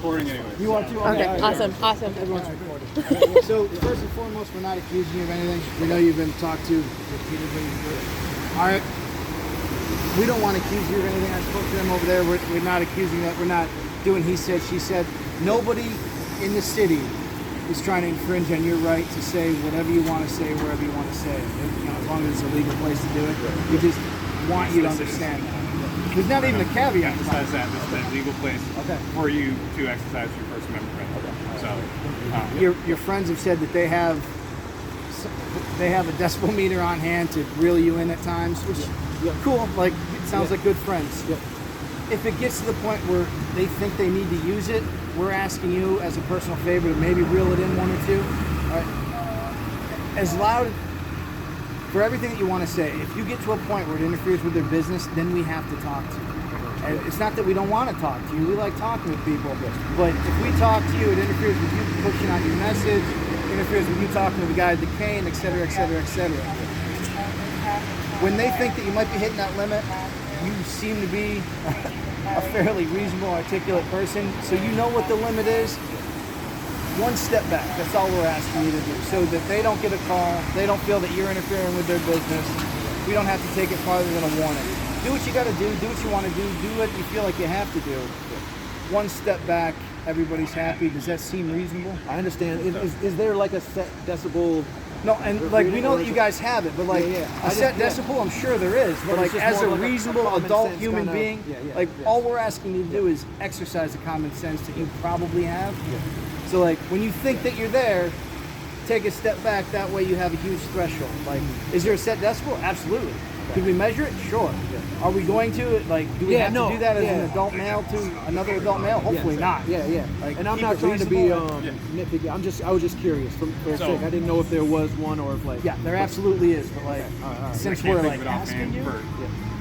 recording anyway. You are too? Okay, all right. awesome. Everyone's recording. So first and foremost, we're not accusing you of anything. We know you've been talked to repeatedly. We don't want to accuse you of anything. I spoke to them over there. We're not accusing that. We're not doing he said, she said. Nobody in the city is trying to infringe on your right to say whatever you want to say, wherever you want to say it. As long as it's a legal place to do it. We just want you to understand that. There's not even a caveat. Emphasize that this is a legal place for you to exercise your First Amendment right. So, your friends have said that they have a decibel meter on hand to reel you in at times, which cool. Like it sounds like good friends. If it gets to the point where they think they need to use it, we're asking you as a personal favor to maybe reel it in one or two. All right. As loud for everything that you want to say. If you get to a point where it interferes with their business, then we have to talk to you. And it's not that we don't want to talk to you. We like talking with people. But if we talk to you, it interferes with you pushing out your message, interferes with you talking to the guy at the cane, et cetera, et cetera, et cetera. When they think that you might be hitting that limit, you seem to be a fairly reasonable, articulate person, so you know what the limit is. One step back, that's all we're asking you to do, so that they don't get a call, they don't feel that you're interfering with their business. We don't have to take it farther than a warning. Do what you got to do what you want to do what you feel like you have to do. One step back, everybody's happy. Does that seem reasonable? I understand. Is there like a set decibel? No, and like we know that you guys have it, but like a set decibel, I'm sure there is. But like as a reasonable adult human being, all we're asking you to do is exercise the common sense that you probably have. So like when you think that you're there, take a step back. That way you have a huge threshold. Like, is there a set decibel? Absolutely. Can we measure it? Sure. Are we going to? Like, do we have to do that as an adult male to another adult male? Hopefully not. Like, and I'm not trying to be nitpicky. I was just curious for a sake. I didn't know if there was one or if like. Yeah, there absolutely is. But like, since we're like asking you, for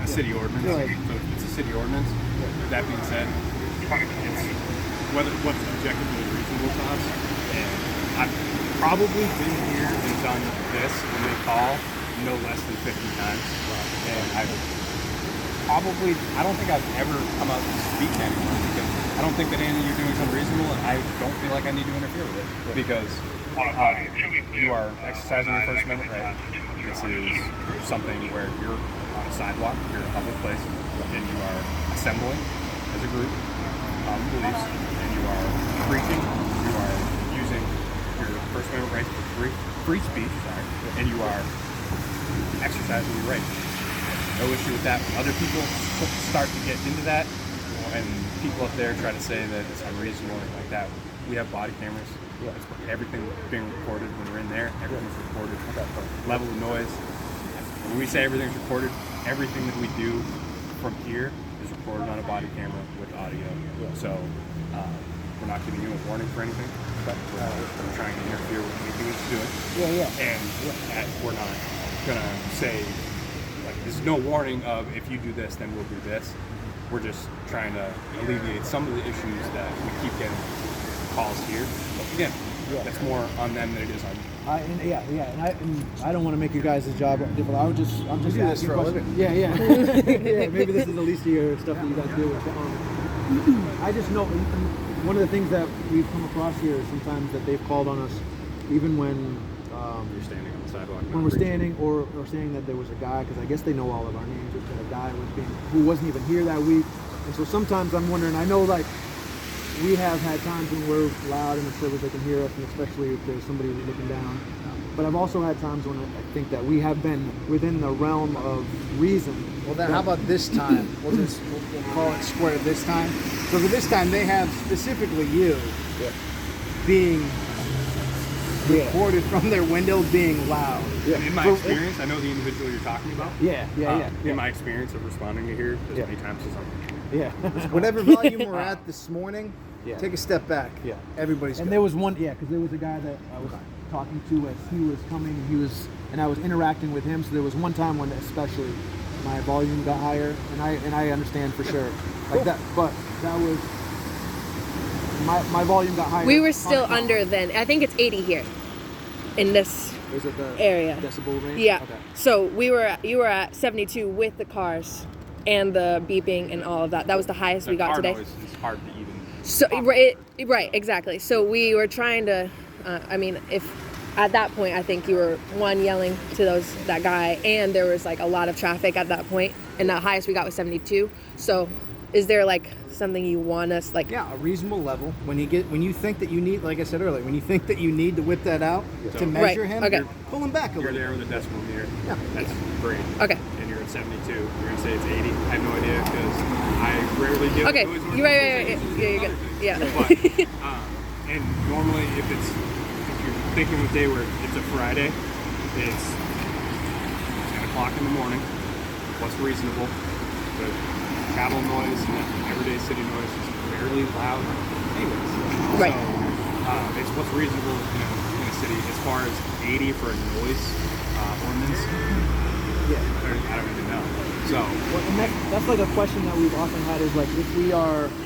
a city ordinance, so it's a city ordinance. With that being said, it's what's objectively reasonable to us. And I've probably been here and done this when they call no less than 50 times. And I don't think I've ever come out to speak to anyone because I don't think that anything you're doing is unreasonable, and I don't feel like I need to interfere with it because you are exercising your First Amendment right. This is something where you're on a sidewalk, you're in a public place, and you are assembling as a group on beliefs, and you are preaching, you are using your First Amendment right for free speech, and you are exercising your right. No issue with that. When other people start to get into that, and people up there try to say that it's unreasonable or anything like that, we have body cameras. Everything being recorded when we're in there. Everything's recorded. Level of noise. When we say everything's recorded, everything that we do from here is recorded on a body camera with audio. So we're not giving you a warning for anything. We're trying to interfere with anything that's doing. And we're not gonna say like there's no warning of if you do this then we'll do this. We're just trying to alleviate some of the issues that we keep getting calls here. But again, that's more on them than it is on you. And I don't want to make you guys' job difficult. I'm just do this for a living. Maybe this is the least of your stuff that you guys deal with. I just know one of the things that we've come across here is sometimes that they've called on us, even when You're standing on the sidewalk. when we're standing or saying that there was a guy, because I guess they know all of our names, that a guy who wasn't even here that week. And so sometimes I'm wondering, I know like we have had times when we're loud and so that they can hear us, and especially if there's somebody looking down. But I've also had times when I think that we have been within the realm of reason. well then how about this time? We'll call it square this time. So for this time, they have specifically you being recorded from their window being loud. In my experience, I know the individual you're talking about. In my experience of responding to here as many times as I'm Whatever volume we're at this morning, take a step back. Everybody's And good. there was one, because there was a guy that I was talking to as he was coming, and I was interacting with him. So there was one time when especially my volume got higher, and I understand for sure like that. But that was my volume got higher. We were still under then. I think it's 80 here in this Is it the area. decibel range? Yeah. Okay. So you were at 72 with the cars and the beeping and all of that. That was the highest we got car today. noise is hard to even So right, exactly. So we were trying to. I mean, if at that point, I think you were yelling to that guy, and there was like a lot of traffic at that point, and the highest we got was 72. So, is there like something you want us like? Yeah, a reasonable level. When you think that you need, like I said earlier, when you think that you need to whip that out to measure Right, him, okay. pull him back a You're little. there with a decimal meter. Yeah. That's great. Okay. And you're at 72. You're gonna say it's 80. I have no idea because I rarely deal Okay. with noise You're right. ordinances. Yeah, you're good. Yeah. But, and normally if you're thinking of a day where it's a Friday, it's 10 o'clock in the morning. What's reasonable? The travel noise and the everyday city noise is fairly loud anyways. Right. So it's what's reasonable in a city as far as 80 for a noise ordinance. Yeah. I don't even know. So Well, and that's like a question that we've often had is like if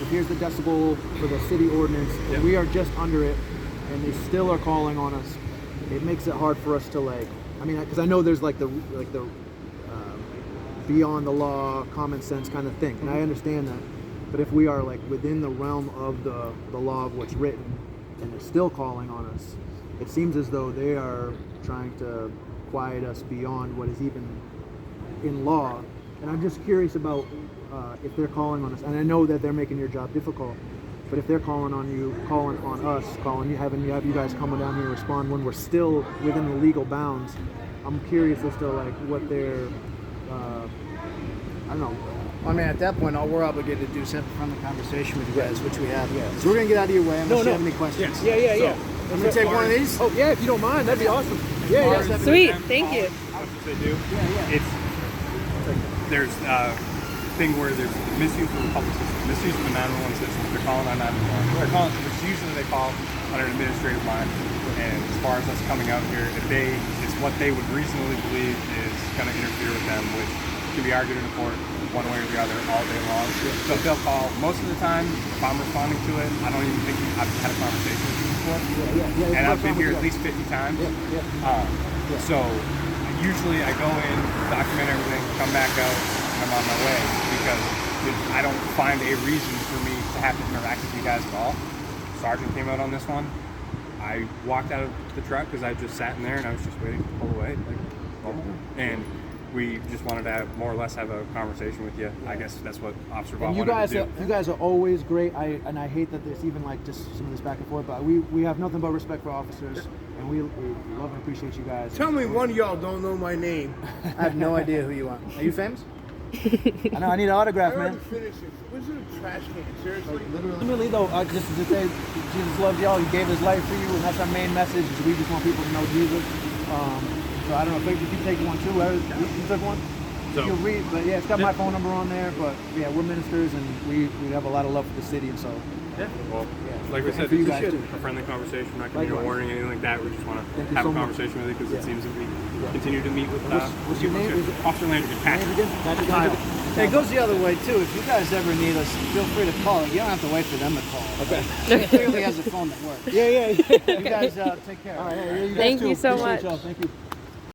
here's the decibel for the city ordinance, Yep. and we are just under it, and they still are calling on us, it makes it hard for us to like. I mean, because I know there's like the beyond the law, common sense kind of thing, and I understand that. But if we are like within the realm of the law of what's written, and they're still calling on us, it seems as though they are trying to quiet us beyond what is even in law. And I'm just curious about if they're calling on us, and I know that they're making your job difficult, but if they're calling on you, calling on us, having you guys coming down here and respond when we're still within the legal bounds, I'm curious as to like what their, I don't know. I mean, at that point, all we're obligated to do is have a friendly conversation with you guys, which we have. Yeah. So we're gonna get out of your way unless No, you have no. any questions. Yeah. I'm gonna take one of these. Oh yeah, if you don't mind, that'd be awesome. Yeah, As far yeah. as Sweet, them thank you. calling us as they do. Yeah. It's there's a thing where there's misuse of the public system, misuse of the 911 system. They're calling on 911. They're calling. It's usually they call on an administrative line. And as far as us coming out here, it's what they would reasonably believe is going to interfere with them, which can be argued in a court one way or the other all day long. So they'll call most of the time. If I'm responding to it, I don't even think I've had a conversation with you before. Yeah. And I've been here at least 50 times. So usually I go in, document everything, come back out, and I'm on my way because I don't find a reason for me to have to interact with you guys at all. Sergeant came out on this one. I walked out of the truck because I just sat in there and I was just waiting to pull away like normal. And we just wanted to more or less have a conversation with you. I guess that's what Officer Bob And you wanted to do. you guys are always great. I hate that there's even like just some of this back and forth, but we have nothing but respect for officers, and we love and appreciate you guys. Tell me one of y'all don't know my name. I have no idea who you are. Are you famous? I know I need an autograph, I already man. finished it. Was it a trash can? Seriously? Literally though, just to say, Jesus loves y'all. He gave His life for you, and that's our main message. Is we just want people to know Jesus. So I don't know if you take one too. You took one. So- You read, but yeah, it's got my phone number on there. But yeah, we're ministers, and we have a lot of love for the city, and so Well, like we said, for you this guys is too. a friendly conversation. We're not giving you a Likewise. warning or anything like that. We just want Thank to you have so a much. conversation with you because Yeah. it seems that we continue to meet with What's your people. name? Is it- Officer Landry, Patrick. Patrick Kyle. It goes the other way too. If you guys ever need us, feel free to call. You don't have to wait for them to call. Okay. He clearly has a phone that works. Yeah. You guys take care. All right. Yeah, you guys Thank too. you so Appreciate much. y'all. Thank you.